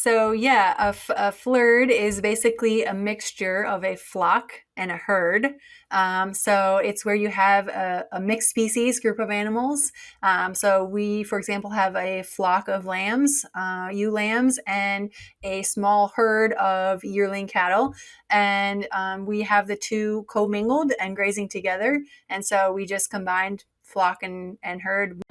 So yeah, a flirt is basically a mixture of a flock and a herd. So it's where you have a mixed species group of animals. So we, for example, have a flock of lambs, ewe lambs, and a small herd of yearling cattle. And we have the two commingled and grazing together. And so we just combined flock and herd.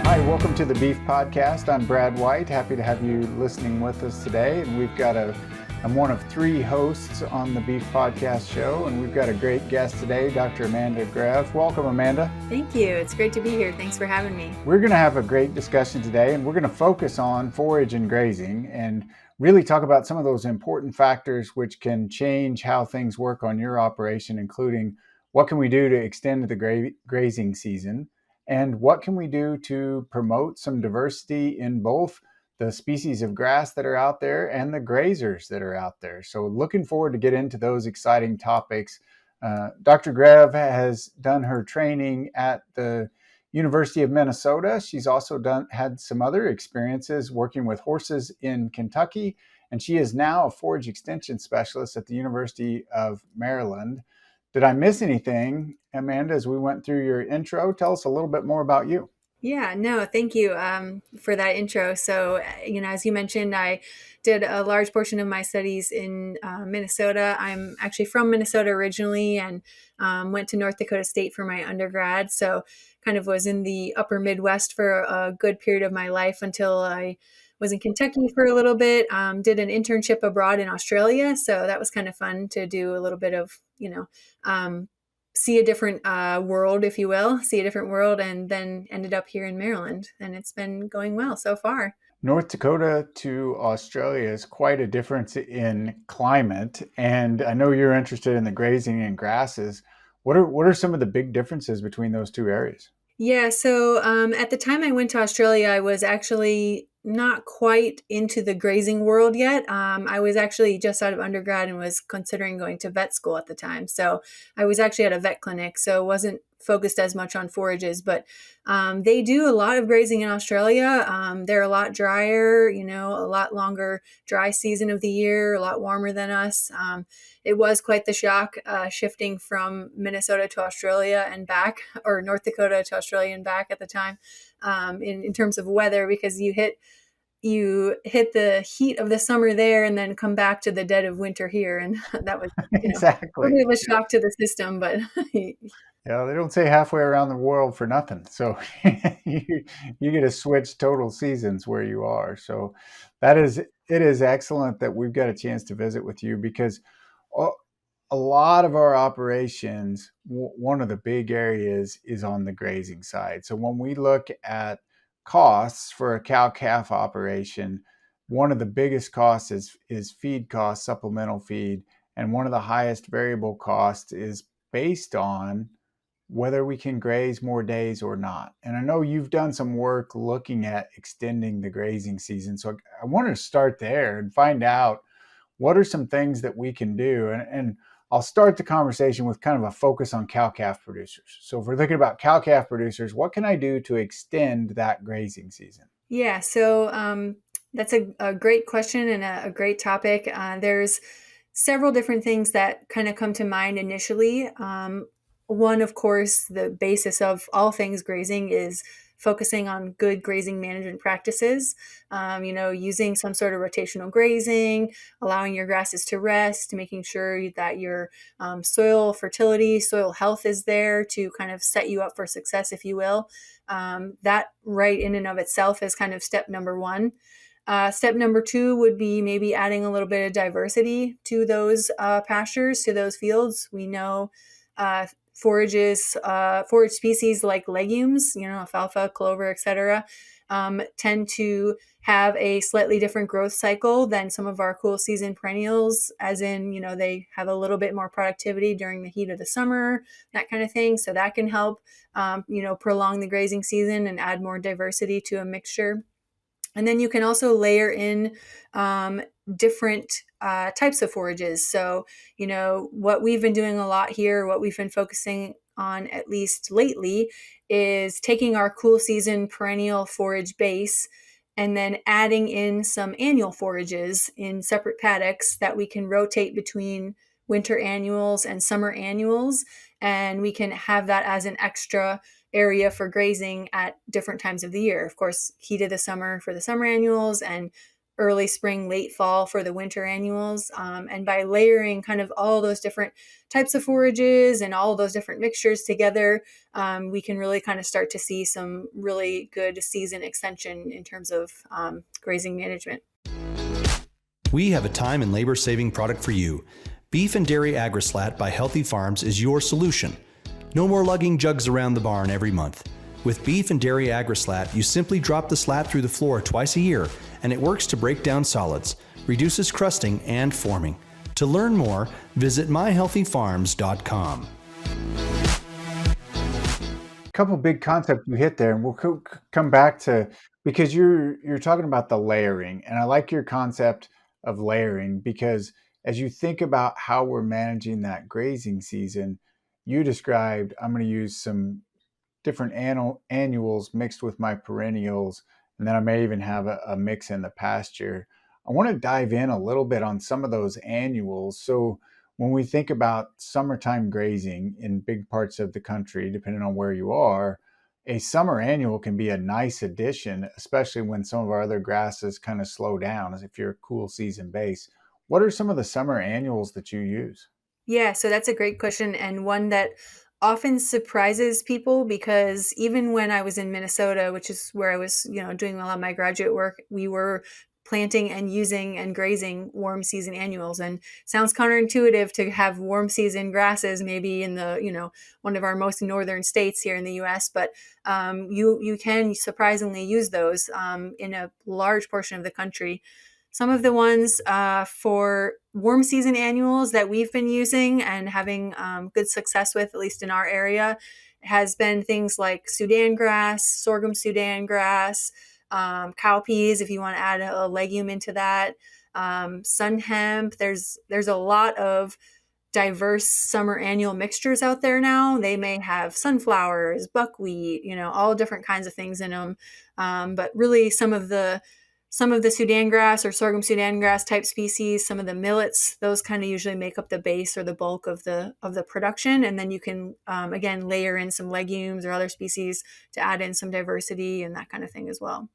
Hi, welcome to the Beef Podcast. I'm Brad White. Happy to have you listening with us today. And we've got I'm one of three hosts on the Beef Podcast show, and we've got a great guest today, Dr. Amanda Grev. Welcome, Amanda. Thank you. It's great to be here. Thanks for having me. We're going to have a great discussion today, and we're going to focus on forage and grazing and really talk about some of those important factors which can change how things work on your operation, including what can we do to extend the grazing season, and what can we do to promote some diversity in both the species of grass that are out there and the grazers that are out there. So looking forward to get into those exciting topics. Dr. Grev has done her training at the University of Minnesota. She's also had some other experiences working with horses in Kentucky, and she is now a forage extension specialist at the University of Maryland. Did I miss anything, Amanda, as we went through your intro? Tell us a little bit more about you. Yeah, no, thank you for that intro. So, as you mentioned, I did a large portion of my studies in Minnesota. I'm actually from Minnesota originally and went to North Dakota State for my undergrad. So, kind of was in the upper Midwest for a good period of my life until I was in Kentucky for a little bit. Did an internship abroad in Australia. So, that was kind of fun to do a little bit of, see a different world, if you will, see a different world, and then ended up here in Maryland. And it's been going well so far. North Dakota to Australia is quite a difference in climate. And I know you're interested in the grazing and grasses. What are some of the big differences between those two areas? Yeah, so at the time I went to Australia, I was actually not quite into the grazing world yet. I was actually just out of undergrad and was considering going to vet school at the time. So I was actually at a vet clinic, so wasn't focused as much on forages, but they do a lot of grazing in Australia. They're a lot drier, a lot longer dry season of the year, a lot warmer than us. It was quite the shock shifting from Minnesota to Australia and back, or North Dakota to Australia and back at the time, in terms of weather, because you hit the heat of the summer there and then come back to the dead of winter here, and that was Exactly. a bit of a shock to the system, but Yeah, they don't say halfway around the world for nothing. So you get to switch total seasons where you are. So it is excellent that we've got a chance to visit with you, because a lot of our operations, one of the big areas is on the grazing side. So when we look at costs for a cow-calf operation, one of the biggest costs is feed costs, supplemental feed, and one of the highest variable costs is based on whether we can graze more days or not. And I know you've done some work looking at extending the grazing season. So I want to start there and find out what are some things that we can do. And I'll start the conversation with kind of a focus on cow-calf producers. So if we're thinking about cow-calf producers, what can I do to extend that grazing season? Yeah, so that's a great question and a great topic. There's several different things that kind of come to mind initially. One, of course, the basis of all things grazing is focusing on good grazing management practices, using some sort of rotational grazing, allowing your grasses to rest, making sure that your soil fertility, soil health is there to kind of set you up for success, if you will. That right in and of itself is kind of step number one. Step number two would be maybe adding a little bit of diversity to those pastures, to those fields. We know forage species like legumes, alfalfa, clover, etc., tend to have a slightly different growth cycle than some of our cool season perennials, as in, they have a little bit more productivity during the heat of the summer, that kind of thing. So that can help, prolong the grazing season and add more diversity to a mixture. And then you can also layer in different types of forages. So, what we've been doing a lot here, what we've been focusing on at least lately, is taking our cool season perennial forage base and then adding in some annual forages in separate paddocks that we can rotate between winter annuals and summer annuals. And we can have that as an extra area for grazing at different times of the year. Of course, heat of the summer for the summer annuals, and early spring, late fall for the winter annuals. And by layering kind of all those different types of forages and all those different mixtures together, we can really kind of start to see some really good season extension in terms of grazing management. We have a time and labor saving product for you. Beef and Dairy Agri-Slat by Healthy Farms is your solution. No more lugging jugs around the barn every month. With Beef and Dairy Agri-Slat, you simply drop the slat through the floor twice a year, and it works to break down solids, reduces crusting and forming. To learn more, visit myhealthyfarms.com. A couple big concepts you hit there, and we'll come back to, because you're talking about the layering, and I like your concept of layering, because as you think about how we're managing that grazing season, you described, I'm going to use some different annuals mixed with my perennials, and then I may even have a mix in the pasture. I want to dive in a little bit on some of those annuals. So when we think about summertime grazing in big parts of the country, depending on where you are, a summer annual can be a nice addition, especially when some of our other grasses kind of slow down, as if you're a cool season base. What are some of the summer annuals that you use? Yeah, so that's a great question, and one that often surprises people, because even when I was in Minnesota, which is where I was, doing a lot of my graduate work, we were planting and using and grazing warm season annuals. And sounds counterintuitive to have warm season grasses maybe in the, one of our most northern states here in the US, but you can surprisingly use those in a large portion of the country. Some of the ones for warm season annuals that we've been using and having good success with, at least in our area, has been things like Sudan grass, sorghum Sudan grass, cowpeas, if you want to add a legume into that, sun hemp. There's a lot of diverse summer annual mixtures out there now. They may have sunflowers, buckwheat, all different kinds of things in them. But really some of the Sudan grass or sorghum Sudan grass type species, some of the millets, those kind of usually make up the base or the bulk of the production. And then you can, again, layer in some legumes or other species to add in some diversity and that kind of thing as well.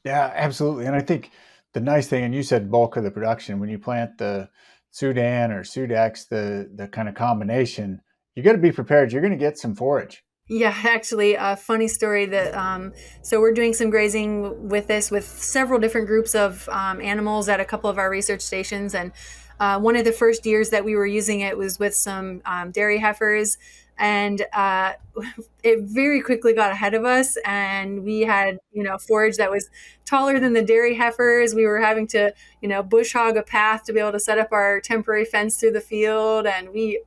Yeah, absolutely. And I think the nice thing, and you said bulk of the production, when you plant the Sudan or Sudex, the kind of combination, you got to be prepared. You're going to get some forage. Yeah, actually, a funny story that so we're doing some grazing with this with several different groups of animals at a couple of our research stations, and one of the first years that we were using it was with some dairy heifers, and it very quickly got ahead of us, and we had forage that was taller than the dairy heifers. We were having to bush hog a path to be able to set up our temporary fence through the field, and we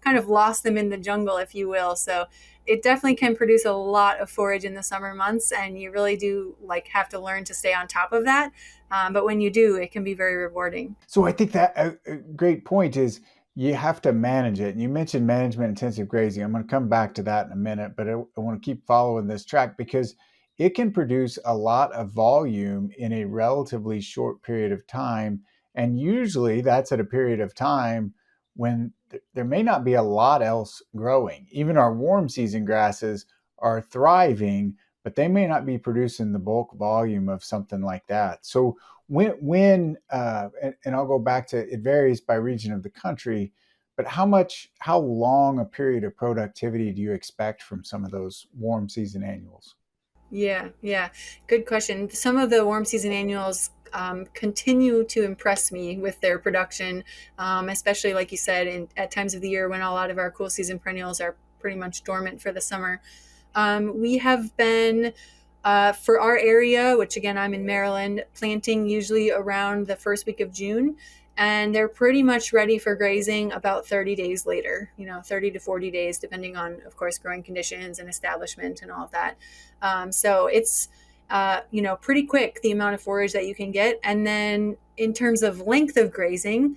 kind of lost them in the jungle, if you will. So it definitely can produce a lot of forage in the summer months, and you really do have to learn to stay on top of that. But when you do, it can be very rewarding. So I think that a great point is you have to manage it. And you mentioned management intensive grazing. I'm going to come back to that in a minute, but I want to keep following this track because it can produce a lot of volume in a relatively short period of time. And usually that's at a period of time when there may not be a lot else growing. Even our warm season grasses are thriving, but they may not be producing the bulk volume of something like that. So when and I'll go back to, it varies by region of the country, but how long a period of productivity do you expect from some of those warm season annuals? Yeah, good question. Some of the warm season annuals continue to impress me with their production, especially like you said, at times of the year when a lot of our cool season perennials are pretty much dormant for the summer. We have been, for our area, which again, I'm in Maryland, planting usually around the first week of June. And they're pretty much ready for grazing about 30 days later, 30 to 40 days, depending on, of course, growing conditions and establishment and all of that. So it's pretty quick, the amount of forage that you can get. And then in terms of length of grazing,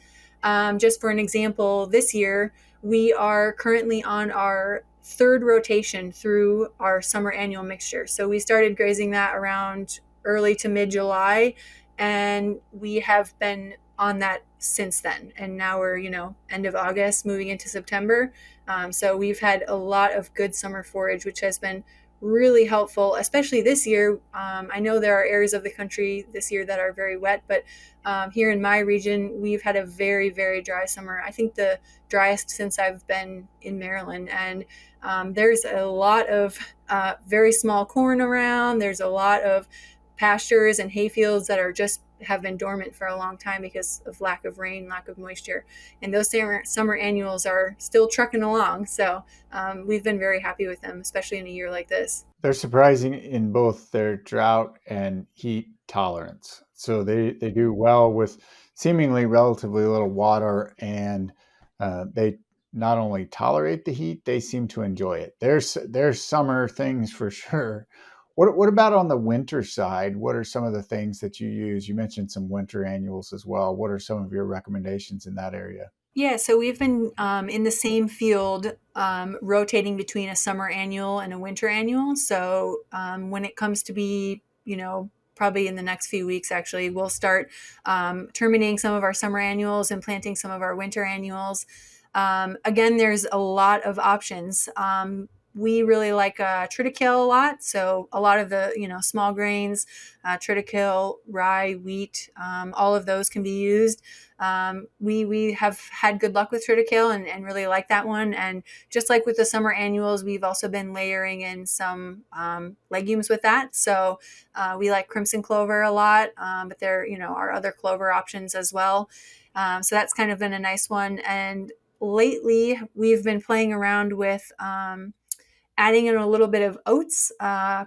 just for an example, this year we are currently on our third rotation through our summer annual mixture. So we started grazing that around early to mid July, and we have been on that since then. And now we're, end of August, moving into September. So we've had a lot of good summer forage, which has been really helpful, especially this year. I know there are areas of the country this year that are very wet, but here in my region, we've had a very, very dry summer. I think the driest since I've been in Maryland. And there's a lot of very small corn around. There's a lot of pastures and hay fields that are just have been dormant for a long time because of lack of rain, lack of moisture. And those summer annuals are still trucking along. So we've been very happy with them, especially in a year like this. They're surprising in both their drought and heat tolerance. So they do well with seemingly relatively little water, and they not only tolerate the heat, they seem to enjoy it. There's summer things for sure. What about on the winter side? What are some of the things that you use? You mentioned some winter annuals as well. What are some of your recommendations in that area? Yeah, so we've been in the same field, rotating between a summer annual and a winter annual. So when it comes to be, probably in the next few weeks, actually, we'll start terminating some of our summer annuals and planting some of our winter annuals. Again, there's a lot of options. We really like triticale a lot. So a lot of the, small grains, triticale, rye, wheat, all of those can be used. We have had good luck with triticale and really like that one. And just like with the summer annuals, we've also been layering in some legumes with that. So we like crimson clover a lot, but there, are other clover options as well. So that's kind of been a nice one. And lately, we've been playing around with adding in a little bit of oats,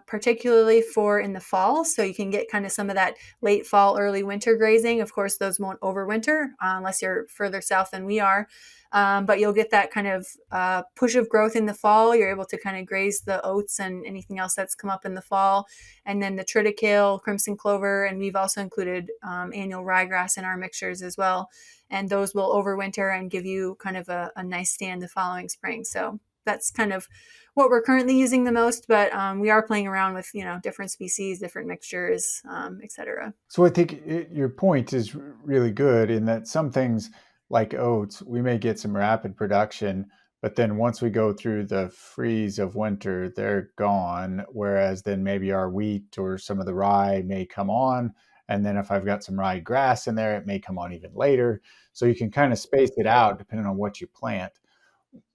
particularly for in the fall. So you can get kind of some of that late fall, early winter grazing. Of course, those won't overwinter unless you're further south than we are. But you'll get that kind of push of growth in the fall. You're able to kind of graze the oats and anything else that's come up in the fall. And then the triticale, crimson clover, and we've also included annual ryegrass in our mixtures as well. And those will overwinter and give you kind of a nice stand the following spring. So that's kind of what we're currently using the most, but we are playing around with, different species, different mixtures, etc. So I think your point is really good in that some things like oats, we may get some rapid production, but then once we go through the freeze of winter, they're gone. Whereas then maybe our wheat or some of the rye may come on. And then if I've got some rye grass in there, it may come on even later. So you can kind of space it out depending on what you plant.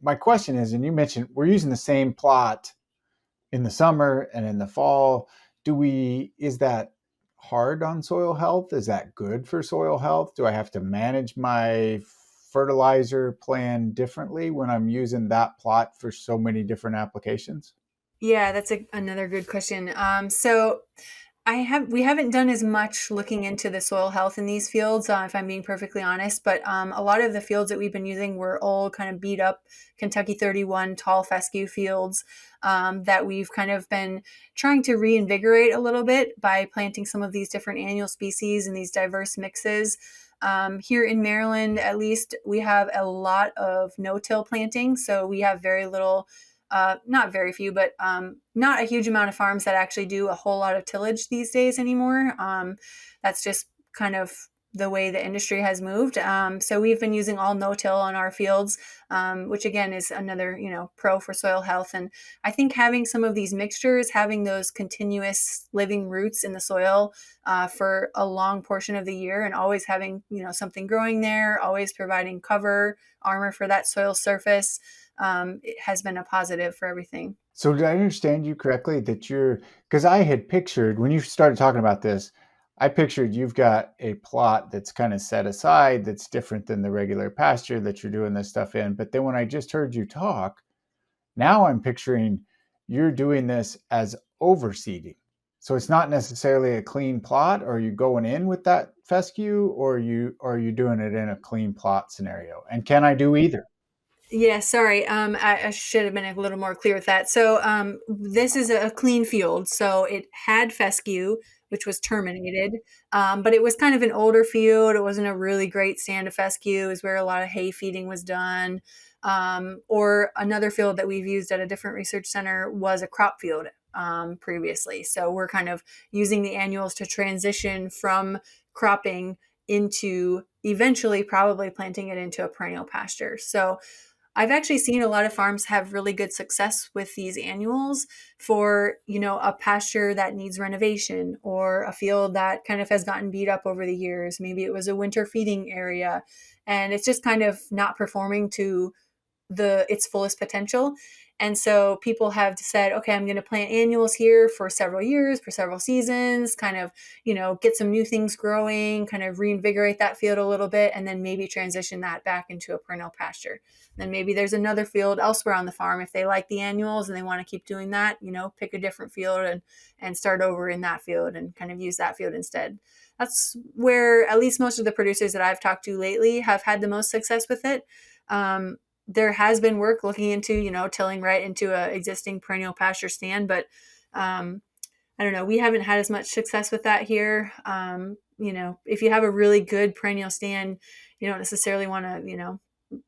My question is, and you mentioned we're using the same plot in the summer and in the fall. Is that hard on soil health? Is that good for soil health? Do I have to manage my fertilizer plan differently when I'm using that plot for so many different applications? Yeah, that's another good question. So we haven't done as much looking into the soil health in these fields, if I'm being perfectly honest. But a lot of the fields that we've been using were old, kind of beat up Kentucky 31 tall fescue fields that we've kind of been trying to reinvigorate a little bit by planting some of these different annual species and these diverse mixes. Here in Maryland, at least, we have a lot of no-till planting, so we have very little. Not very few, but not a huge amount of farms that actually do a whole lot of tillage these days anymore. That's just kind of the way the industry has moved. So we've been using all no-till on our fields, which again is another, pro for soil health. And I think having some of these mixtures, having those continuous living roots in the soil for a long portion of the year, and always having, something growing there, always providing cover, armor for that soil surface, it has been a positive for everything. So did I understand you correctly because I had pictured when you started talking about this, I pictured you've got a plot that's kind of set aside that's different than the regular pasture that you're doing this stuff in. But then when I just heard you talk, now I'm picturing you're doing this as overseeding. So it's not necessarily a clean plot. Are you going in with that fescue, or are you doing it in a clean plot scenario? And can I do either? Yeah, sorry. I should have been a little more clear with that. So, this is a clean field. So it had fescue, which was terminated, but it was kind of an older field. It wasn't a really great stand of fescue. It was where a lot of hay feeding was done. Or another field that we've used at a different research center was a crop field previously. So we're kind of using the annuals to transition from cropping into eventually probably planting it into a perennial pasture. So I've actually seen a lot of farms have really good success with these annuals for, a pasture that needs renovation or a field that kind of has gotten beat up over the years. Maybe it was a winter feeding area and it's just kind of not performing to the its fullest potential. And so people have said, okay, I'm going to plant annuals here for several years, for several seasons, kind of, get some new things growing, kind of reinvigorate that field a little bit, and then maybe transition that back into a perennial pasture. Then maybe there's another field elsewhere on the farm. If they like the annuals and they want to keep doing that, pick a different field and start over in that field and kind of use that field instead. That's where at least most of the producers that I've talked to lately have had the most success with it. There has been work looking into, tilling right into a existing perennial pasture stand, but I don't know. We haven't had as much success with that here. If you have a really good perennial stand, you don't necessarily want to,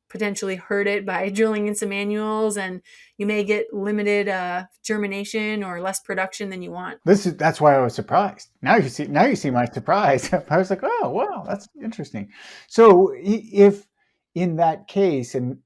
potentially hurt it by drilling in some annuals, and you may get limited germination or less production than you want. That's why I was surprised. Now you see my surprise. I was like, oh wow, that's interesting. So if in that case, and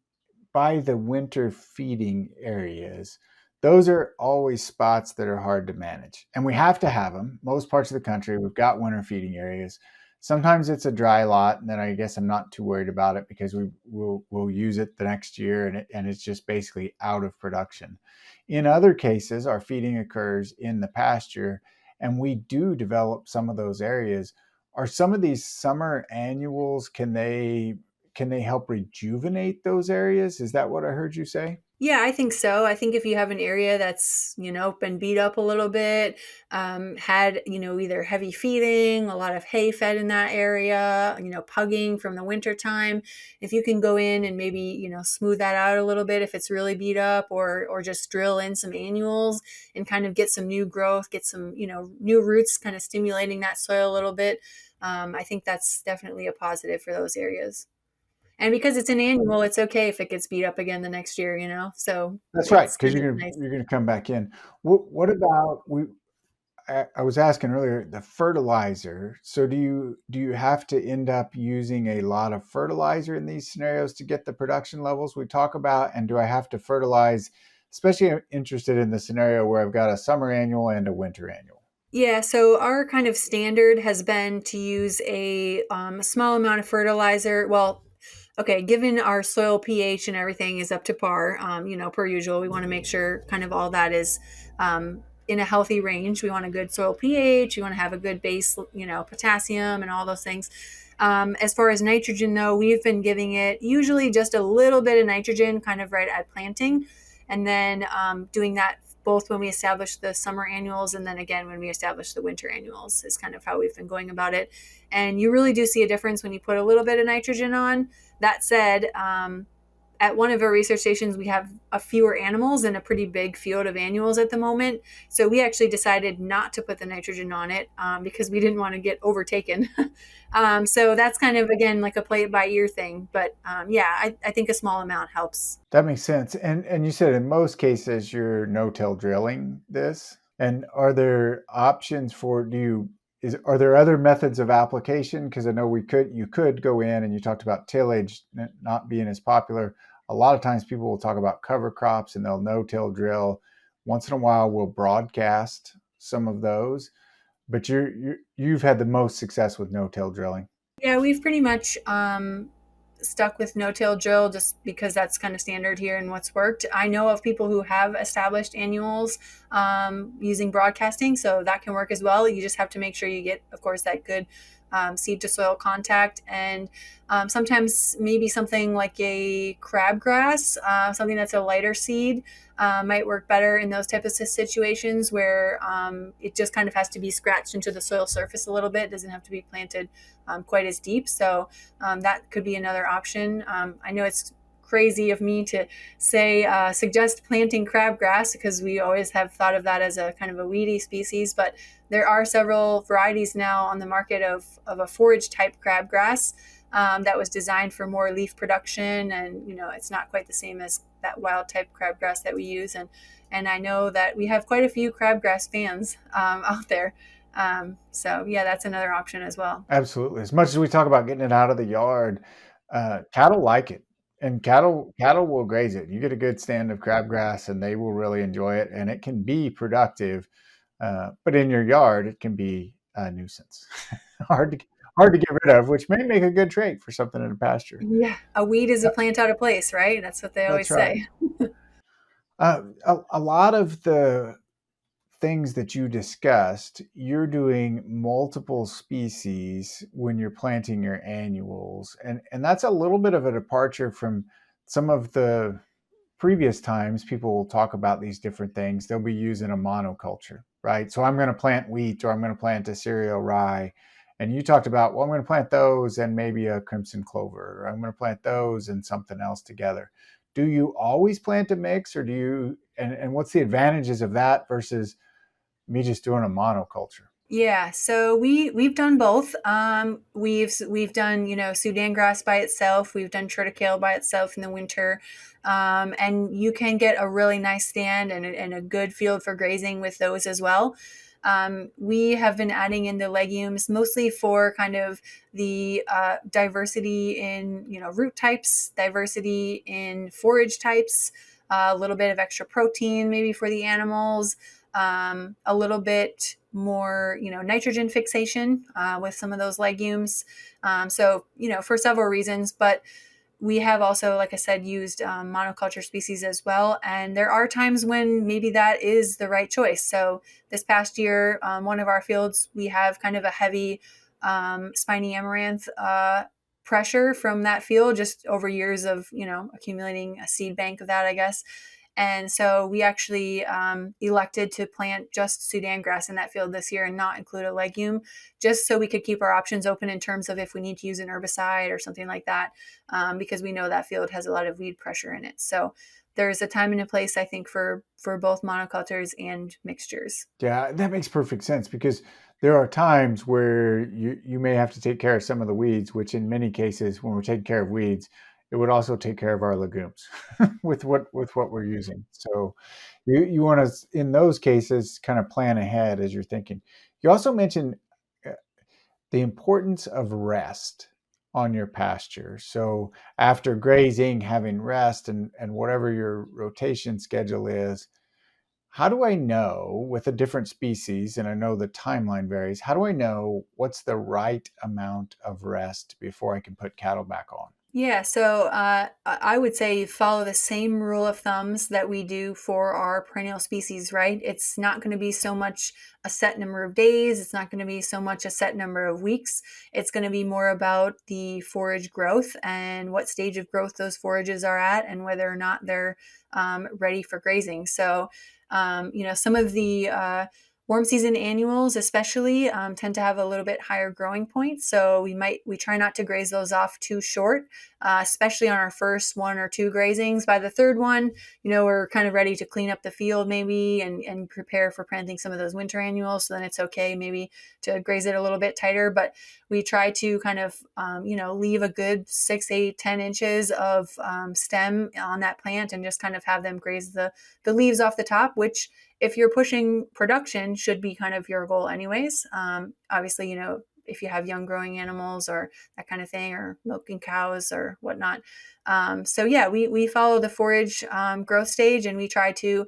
by the winter feeding areas, those are always spots that are hard to manage. And we have to have them. Most parts of the country, we've got winter feeding areas. Sometimes it's a dry lot, and then I guess I'm not too worried about it because we'll use it the next year, and it's just basically out of production. In other cases, our feeding occurs in the pasture, and we do develop some of those areas. Are some of these summer annuals, can they help rejuvenate those areas? Is that what I heard you say? Yeah, I think so. I think if you have an area that's, been beat up a little bit, had, either heavy feeding, a lot of hay fed in that area, pugging from the winter time, if you can go in and maybe, smooth that out a little bit if it's really beat up, or just drill in some annuals and kind of get some new growth, get some, new roots kind of stimulating that soil a little bit. I think that's definitely a positive for those areas. And because it's an annual, it's okay if it gets beat up again the next year, So That's right, it's because kind you're of gonna nice. you're gonna come back in. What about we? I was asking earlier the fertilizer. So do you have to end up using a lot of fertilizer in these scenarios to get the production levels we talk about? And do I have to fertilize? Especially I'm interested in the scenario where I've got a summer annual and a winter annual. Yeah, so our kind of standard has been to use a small amount of fertilizer. Well, okay, given our soil pH and everything is up to par, per usual, we want to make sure kind of all that is in a healthy range. We want a good soil pH. We want to have a good base, potassium and all those things. As far as nitrogen, though, we've been giving it usually just a little bit of nitrogen kind of right at planting. And then doing that both when we establish the summer annuals and then again when we establish the winter annuals is kind of how we've been going about it. And you really do see a difference when you put a little bit of nitrogen on. That said, at one of our research stations, we have a fewer animals and a pretty big field of annuals at the moment. So we actually decided not to put the nitrogen on it because we didn't want to get overtaken. So that's kind of, again, like a play it by ear thing. But yeah, I think a small amount helps. That makes sense. And you said in most cases you're no-till drilling this. And are there options for are there other methods of application? Because I know you could go in, and you talked about tillage not being as popular. A lot of times people will talk about cover crops and they'll no-till drill. Once in a while we'll broadcast some of those, but you've had the most success with no-till drilling. Yeah, we've pretty much stuck with no-till drill just because that's kind of standard here and what's worked. I know of people who have established annuals using broadcasting, so that can work as well. You just have to make sure you get, of course, that good seed to soil contact, and sometimes maybe something like a crabgrass, something that's a lighter seed, might work better in those types of situations where it just kind of has to be scratched into the soil surface a little bit. It doesn't have to be planted quite as deep. So that could be another option. I know it's crazy of me to say suggest planting crabgrass, because we always have thought of that as a kind of a weedy species. But there are several varieties now on the market of a forage type crabgrass that was designed for more leaf production, and it's not quite the same as that wild type crabgrass that we use. And I know that we have quite a few crabgrass fans out there. So yeah, that's another option as well. Absolutely. As much as we talk about getting it out of the yard, cattle like it, and cattle will graze it. You get a good stand of crabgrass, and they will really enjoy it, and it can be productive. But in your yard, it can be a nuisance, hard to hard to get rid of, which may make a good trait for something in a pasture. Yeah, a weed is a plant out of place, right? That's what they That's always right. say. A lot of the things that you discussed, you're doing multiple species when you're planting your annuals. And that's a little bit of a departure from some of the previous times people will talk about these different things. They'll be using a monoculture, right? So I'm going to plant wheat, or I'm going to plant a cereal rye. And you talked about, well, I'm going to plant those and maybe a crimson clover, or I'm going to plant those and something else together. Do you always plant a mix, or do you, and what's the advantages of that versus me just doing a monoculture? Yeah, so we've done both. We've done Sudan grass by itself. We've done triticale by itself in the winter, and you can get a really nice stand and a good field for grazing with those as well. We have been adding in the legumes mostly for kind of the diversity in root types, diversity in forage types, a little bit of extra protein maybe for the animals, a little bit more nitrogen fixation with some of those legumes. So for several reasons, but we have also, like I said, used monoculture species as well. And there are times when maybe that is the right choice. So this past year, one of our fields, we have kind of a heavy spiny amaranth pressure from that field, just over years of, accumulating a seed bank of that, I guess. And so we actually elected to plant just Sudan grass in that field this year and not include a legume, just so we could keep our options open in terms of if we need to use an herbicide or something like that, because we know that field has a lot of weed pressure in it. So there's a time and a place, I think, for both monocultures and mixtures. Yeah, that makes perfect sense, because there are times where you may have to take care of some of the weeds, which in many cases, when we're taking care of weeds, it would also take care of our legumes with what we're using. So you want to, in those cases, kind of plan ahead as you're thinking. You also mentioned uh, the importance of rest on your pasture. So after grazing, having rest, and whatever your rotation schedule is, how do I know with a different species, and I know the timeline varies, how do I know what's the right amount of rest before I can put cattle back on? Yeah, so I would say follow the same rule of thumbs that we do for our perennial species, right? It's not going to be so much a set number of days. It's not going to be so much a set number of weeks. It's going to be more about the forage growth and what stage of growth those forages are at, and whether or not they're ready for grazing. So, some of the warm season annuals especially tend to have a little bit higher growing point. So we try not to graze those off too short, especially on our first one or two grazings. By the third one, we're kind of ready to clean up the field maybe and prepare for planting some of those winter annuals. So then it's okay maybe to graze it a little bit tighter. But we try to kind of, leave a good 6, 8, 10 inches of stem on that plant, and just kind of have them graze the leaves off the top, which, if you're pushing production, should be kind of your goal anyways. Obviously, if you have young growing animals or that kind of thing, or milking cows or whatnot. So yeah, we follow the forage growth stage, and we try to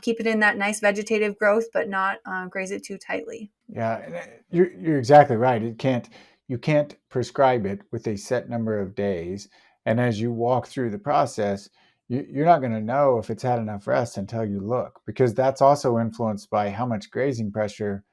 keep it in that nice vegetative growth, but not graze it too tightly. Yeah, and you're exactly right. You can't prescribe it with a set number of days, and as you walk through the process, you're not going to know if it's had enough rest until you look, because that's also influenced by how much grazing pressure,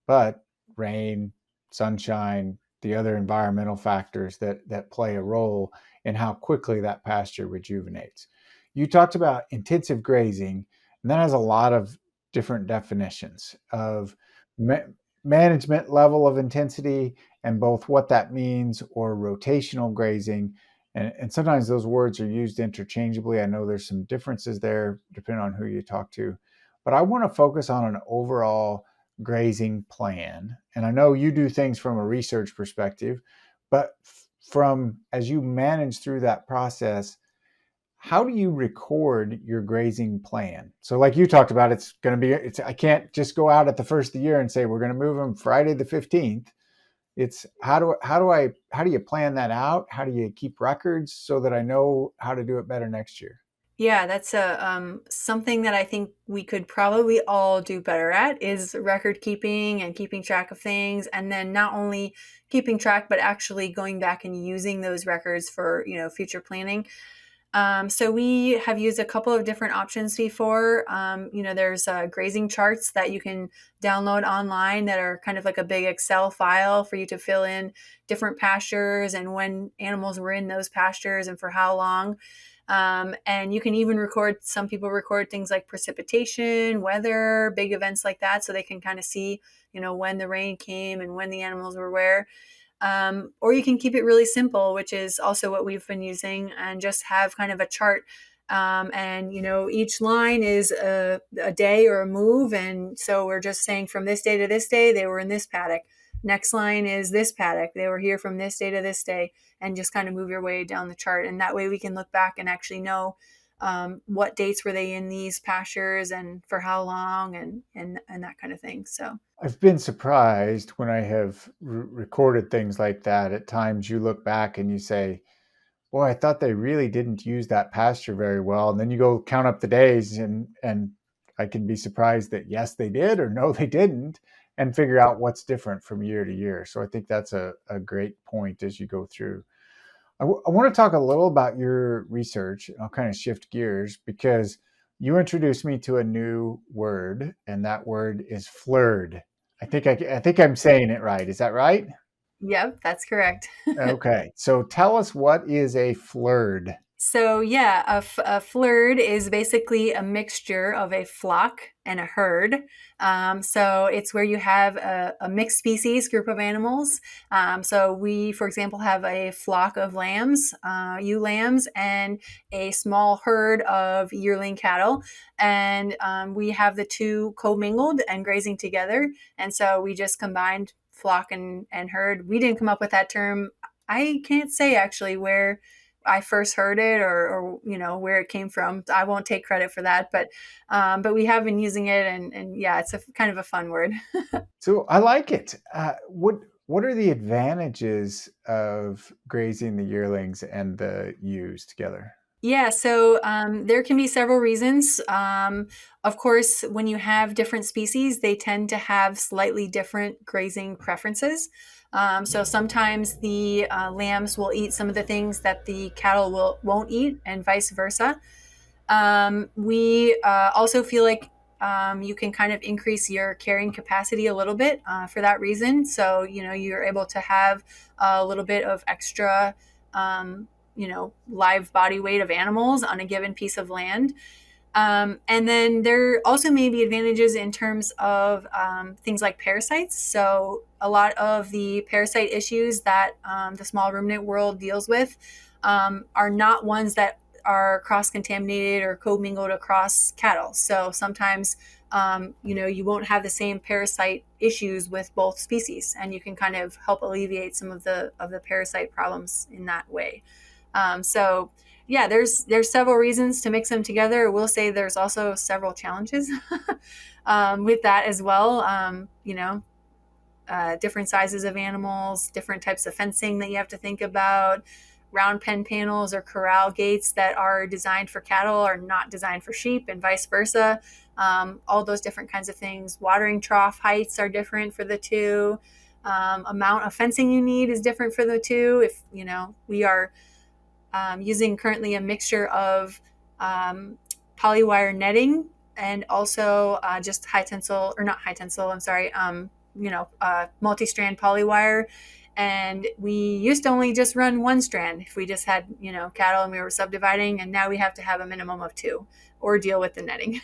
but rain, sunshine, the other environmental factors that play a role in how quickly that pasture rejuvenates. You talked about intensive grazing, and that has a lot of different definitions of ma- management level of intensity, and both what that means, or rotational grazing. And sometimes those words are used interchangeably. I know there's some differences there depending on who you talk to, but I want to focus on an overall grazing plan. And I know you do things from a research perspective, but from as you manage through that process, how do you record your grazing plan? So like you talked about, it's going to be, I can't just go out at the first of the year and say, we're going to move them Friday the 15th. It's how do you plan that out? How do you keep records so that I know how to do it better next year? Yeah, that's a something that I think we could probably all do better at is record keeping and keeping track of things, and then not only keeping track but actually going back and using those records for future planning. So we have used a couple of different options before. There's grazing charts that you can download online that are kind of like a big Excel file for you to fill in different pastures and when animals were in those pastures and for how long. And you can even some people record things like precipitation, weather, big events like that, so they can kind of see, when the rain came and when the animals were where. Or you can keep it really simple, which is also what we've been using, and just have kind of a chart. And each line is a day or a move. And so we're just saying from this day to this day, they were in this paddock. Next line is this paddock. They were here from this day to this day, and just kind of move your way down the chart. And that way we can look back and actually know what dates were they in these pastures and for how long and that kind of thing. So I've been surprised when I have recorded things like that. At times you look back and you say, boy, I thought they really didn't use that pasture very well. And then you go count up the days and I can be surprised that yes, they did or no, they didn't, and figure out what's different from year to year. So I think that's a great point as you go through. I want to talk a little about your research. I'll kind of shift gears because you introduced me to a new word, and that word is flird. I think I'm saying it right. Is that right? yep, that's correct. Okay. So tell us, what is a flird? So yeah, a flirt is basically a mixture of a flock and a herd. So it's where you have a mixed species group of animals. So we, for example, have a flock of lambs, ewe lambs, and a small herd of yearling cattle. And we have the two commingled and grazing together. And so we just combined flock and herd. We didn't come up with that term. I can't say actually where I first heard it or where it came from. I won't take credit for that, but we have been using it, and yeah, it's a kind of a fun word. So I like it. What are the advantages of grazing the yearlings and the ewes together? Yeah, so there can be several reasons. Of course, when you have different species, they tend to have slightly different grazing preferences. So sometimes the lambs will eat some of the things that the cattle won't eat, and vice versa. We also feel like you can kind of increase your carrying capacity a little bit for that reason. So, you're able to have a little bit of extra, live body weight of animals on a given piece of land. And then there also may be advantages in terms of things like parasites. So a lot of the parasite issues that the small ruminant world deals with are not ones that are cross-contaminated or co-mingled across cattle. So sometimes, you won't have the same parasite issues with both species, and you can kind of help alleviate some of the parasite problems in that way. So yeah, there's several reasons to mix them together. We'll say there's also several challenges with that as well. Different sizes of animals, different types of fencing that you have to think about. Round pen panels or corral gates that are designed for cattle are not designed for sheep, and vice versa. All those different kinds of things. Watering trough heights are different for the two. Amount of fencing you need is different for the two. If we are using currently a mixture of polywire netting and also just high tensile, or not high tensile, I'm sorry, multi-strand polywire. And we used to only just run one strand if we just had, cattle and we were subdividing, and now we have to have a minimum of two or deal with the netting,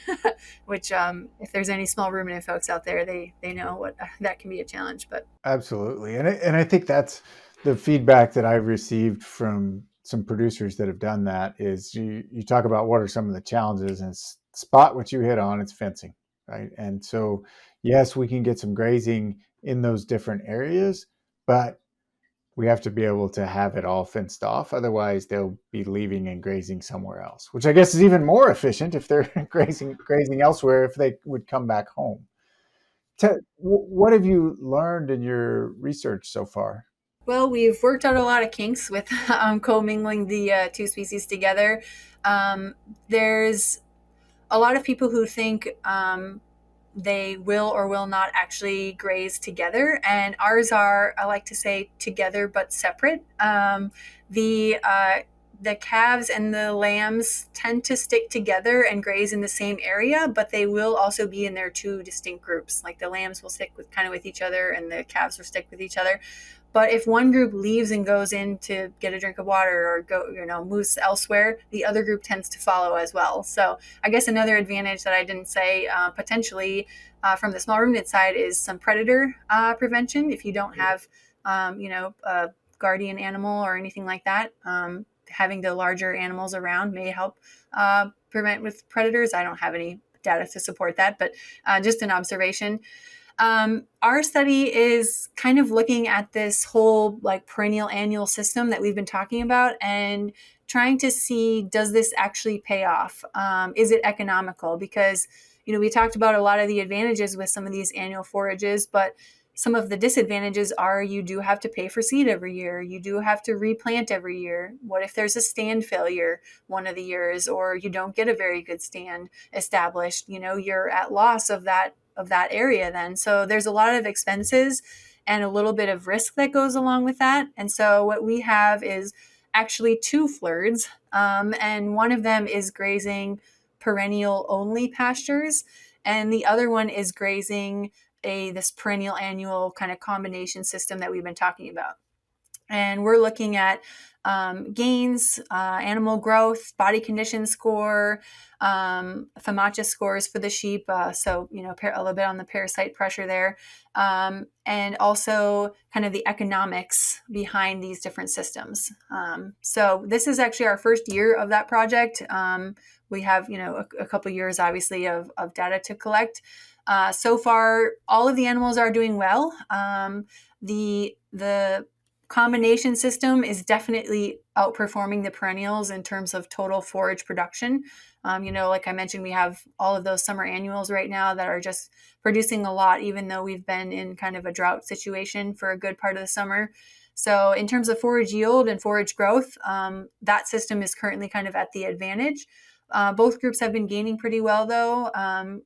which if there's any small ruminant folks out there, they know what that can be a challenge. But Absolutely. And I think that's the feedback that I've received from some producers that have done that is you talk about what are some of the challenges, and spot what you hit on, it's fencing, right? And so, yes, we can get some grazing in those different areas, but we have to be able to have it all fenced off. Otherwise, they'll be leaving and grazing somewhere else, which I guess is even more efficient if they're grazing elsewhere, if they would come back home. What have you learned in your research so far? Well, we've worked out a lot of kinks with commingling the two species together. There's a lot of people who think they will or will not actually graze together, and ours are, I like to say, together but separate. The calves and the lambs tend to stick together and graze in the same area, but they will also be in their two distinct groups. Like the lambs will stick with each other, and the calves will stick with each other. But if one group leaves and goes in to get a drink of water or go, moves elsewhere, the other group tends to follow as well. So I guess another advantage that I didn't say potentially from the small ruminant side is some predator prevention. If you don't have, a guardian animal or anything like that, having the larger animals around may help prevent with predators. I don't have any data to support that, but just an observation. Our study is kind of looking at this whole like perennial annual system that we've been talking about and trying to see, does this actually pay off? Is it economical? Because, we talked about a lot of the advantages with some of these annual forages, but some of the disadvantages are you do have to pay for seed every year. You do have to replant every year. What if there's a stand failure one of the years, or you don't get a very good stand established? You're at loss of that area then. So there's a lot of expenses and a little bit of risk that goes along with that. And so what we have is actually two flirts, and one of them is grazing perennial only pastures, and the other one is grazing this perennial annual kind of combination system that we've been talking about. And we're looking at gains, animal growth, body condition score, FAMACHA scores for the sheep. So, a little bit on the parasite pressure there. And also kind of the economics behind these different systems. So this is actually our first year of that project. We have, a couple years, obviously, of data to collect. So far, all of the animals are doing well. The combination system is definitely outperforming the perennials in terms of total forage production. Like I mentioned, we have all of those summer annuals right now that are just producing a lot, even though we've been in kind of a drought situation for a good part of the summer. So in terms of forage yield and forage growth, that system is currently kind of at the advantage. Both groups have been gaining pretty well, though.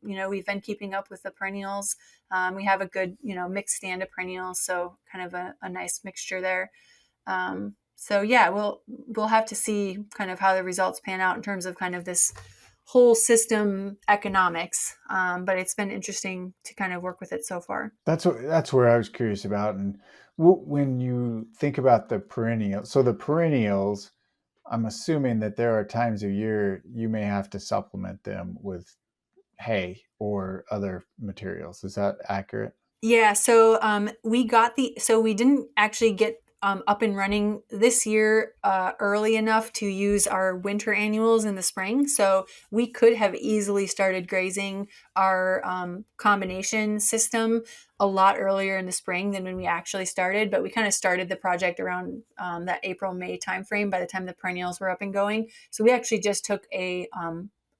We've been keeping up with the perennials. We have a good, mixed stand of perennials, so kind of a nice mixture there. So yeah, we'll have to see kind of how the results pan out in terms of kind of this whole system economics. But it's been interesting to kind of work with it so far. That's where I was curious about. And when you think about the perennial, so the perennials, I'm assuming that there are times of year you may have to supplement them with hay or other materials. Is that accurate? Yeah, so we didn't actually get up and running this year early enough to use our winter annuals in the spring. So we could have easily started grazing our combination system a lot earlier in the spring than when we actually started. But we kind of started the project around that April-May timeframe by the time the perennials were up and going. So we actually just took a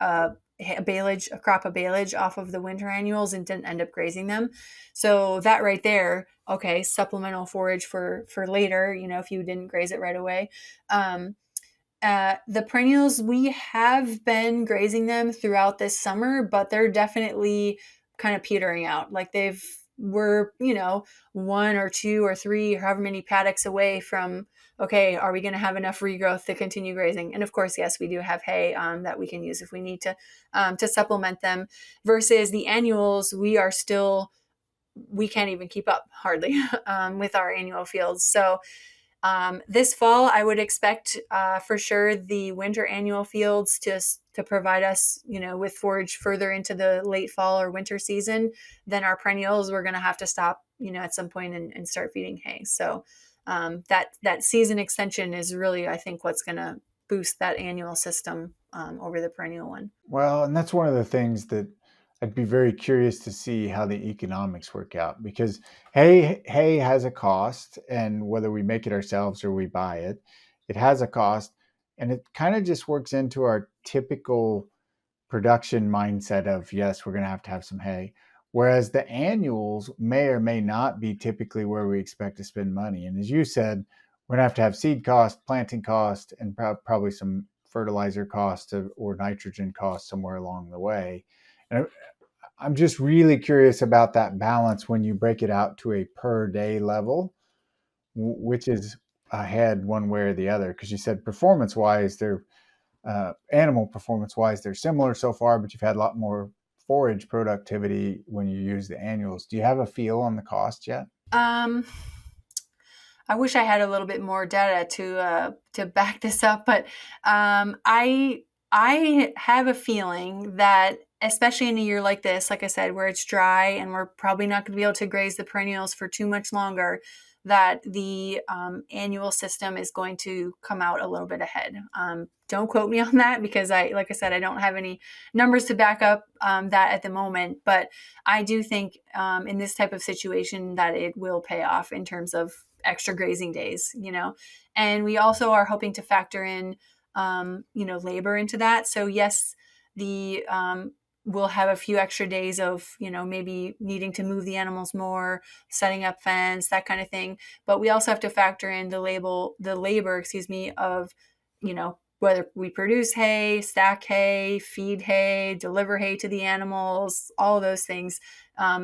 crop of baleage off of the winter annuals and didn't end up grazing them. So that right there, okay, supplemental forage for later, if you didn't graze it right away. The perennials, we have been grazing them throughout this summer, but they're definitely kind of petering out. Like we're, one or two or three, or however many paddocks away from, okay, are we going to have enough regrowth to continue grazing? And of course, yes, we do have hay that we can use if we need to supplement them. Versus the annuals, we can't even keep up hardly with our annual fields. So this fall, I would expect for sure the winter annual fields to provide us, with forage further into the late fall or winter season. Then our perennials, we're going to have to stop, at some point and start feeding hay. So that season extension is really, I think, what's going to boost that annual system over the perennial one. Well, and that's one of the things that I'd be very curious to see how the economics work out, because hay has a cost, and whether we make it ourselves or we buy it, it has a cost, and it kind of just works into our typical production mindset of, yes, we're going to have some hay. Whereas the annuals may or may not be typically where we expect to spend money. And as you said, we're going to have seed cost, planting cost, and probably some fertilizer cost or nitrogen cost somewhere along the way. And I'm just really curious about that balance when you break it out to a per day level, which is ahead one way or the other. Because you said performance wise, they're animal performance wise, they're similar so far, but you've had a lot more forage productivity when you use the annuals. Do you have a feel on the cost yet? I wish I had a little bit more data to back this up, but I have a feeling that, especially in a year like this, like I said, where it's dry and we're probably not going to be able to graze the perennials for too much longer, that the annual system is going to come out a little bit ahead. Don't quote me on that, because like I said, I don't have any numbers to back up that at the moment. But I do think in this type of situation that it will pay off in terms of extra grazing days, and we also are hoping to factor in, labor into that. So yes, we'll have a few extra days of, maybe needing to move the animals more, setting up fence, that kind of thing. But we also have to factor in the labor, of, whether we produce hay, stack hay, feed hay, deliver hay to the animals, all of those things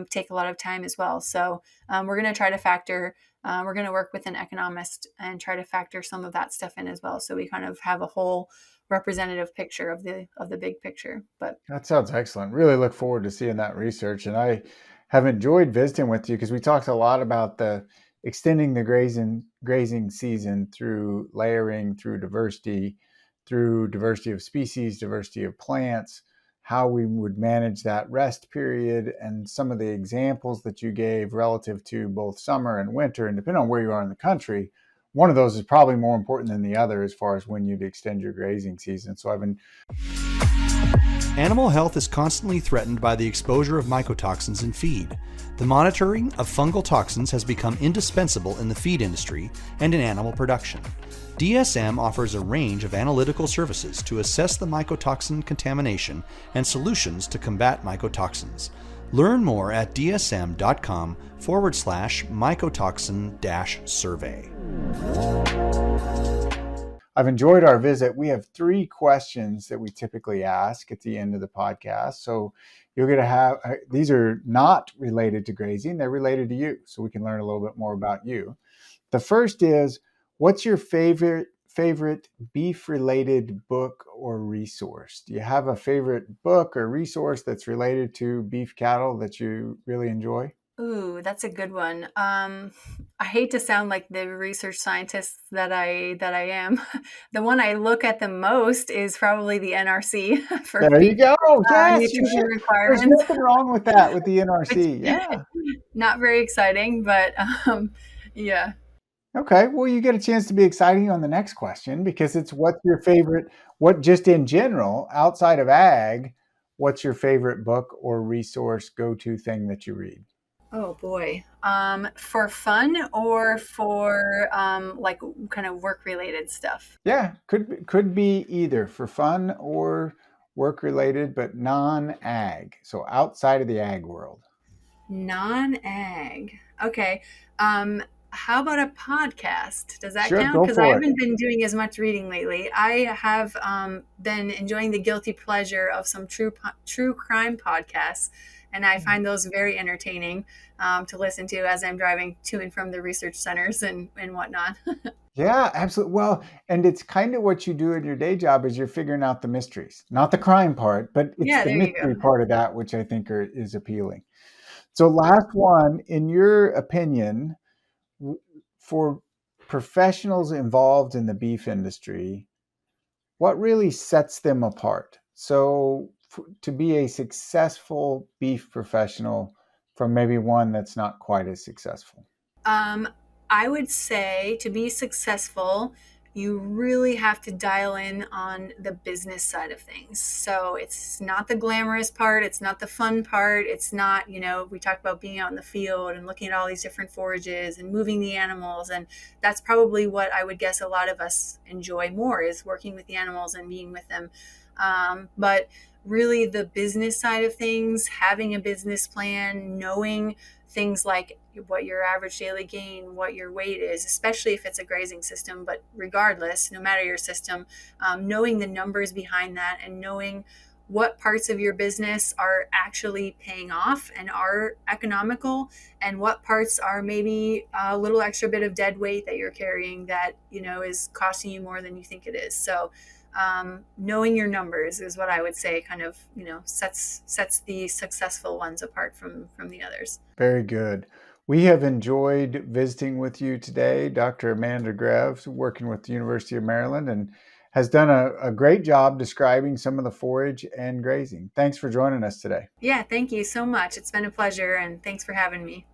take a lot of time as well. So we're going to try to factor, we're going to work with an economist and try to factor some of that stuff in as well. So we kind of have a whole representative picture of the big picture. But that sounds excellent. Really look forward to seeing that research. And I have enjoyed visiting with you, because we talked a lot about the extending the grazing season through layering, through diversity of species, diversity of plants, how we would manage that rest period, and some of the examples that you gave relative to both summer and winter. And depending on where you are in the country, one of those is probably more important than the other as far as when you'd extend your grazing season. So Animal health is constantly threatened by the exposure of mycotoxins in feed. The monitoring of fungal toxins has become indispensable in the feed industry and in animal production. DSM offers a range of analytical services to assess the mycotoxin contamination and solutions to combat mycotoxins. Learn more at dsm.com/mycotoxin-survey. I've enjoyed our visit. We have 3 questions that we typically ask at the end of the podcast. So you're going to have, these are not related to grazing, they're related to you. So we can learn a little bit more about you. The first is, what's your favorite beef-related book or resource? Do you have a favorite book or resource that's related to beef cattle that you really enjoy? Ooh, that's a good one. I hate to sound like the research scientist that I am. The one I look at the most is probably the NRC for There you feed go. Yes, you nutrition should. There's requirements. nothing wrong with that, with the Which NRC. Yeah. not very exciting, but yeah. Okay. Well, you get a chance to be exciting on the next question, because it's, what's your favorite, what just in general, outside of ag, what's your favorite book or resource, go-to thing that you read? Oh boy. For fun or for like kind of work related stuff? Yeah, could be either for fun or work related, but non-ag. So outside of the ag world. Non-ag. Okay. How about a podcast? Does that Sure, count? go Because I for it. haven't been doing as much reading lately. I have been enjoying the guilty pleasure of some true crime podcasts, and I find those very entertaining to listen to as I'm driving to and from the research centers and whatnot. Yeah, absolutely. Well, and it's kind of what you do in your day job, is you're figuring out the mysteries, not the crime part, but it's Yeah, the there you mystery go. part of that, which I think is appealing. So last one, in your opinion, for professionals involved in the beef industry, what really sets them apart? So to be a successful beef professional from maybe one that's not quite as successful. I would say to be successful, you really have to dial in on the business side of things. So it's not the glamorous part, it's not the fun part, it's not, we talked about being out in the field and looking at all these different forages and moving the animals. And that's probably what I would guess a lot of us enjoy more, is working with the animals and being with them. But really, the business side of things, having a business plan, knowing things like what your average daily gain, what your weight is, especially if it's a grazing system, but regardless, no matter your system, knowing the numbers behind that and knowing what parts of your business are actually paying off and are economical, and what parts are maybe a little extra bit of dead weight that you're carrying that is costing you more than you think it is. So knowing your numbers is what I would say kind of sets the successful ones apart from the others. Very good. We have enjoyed visiting with you today. Dr. Amanda Grev, working with the University of Maryland, and has done a great job describing some of the forage and grazing. Thanks for joining us today. Yeah, thank you so much. It's been a pleasure, and thanks for having me.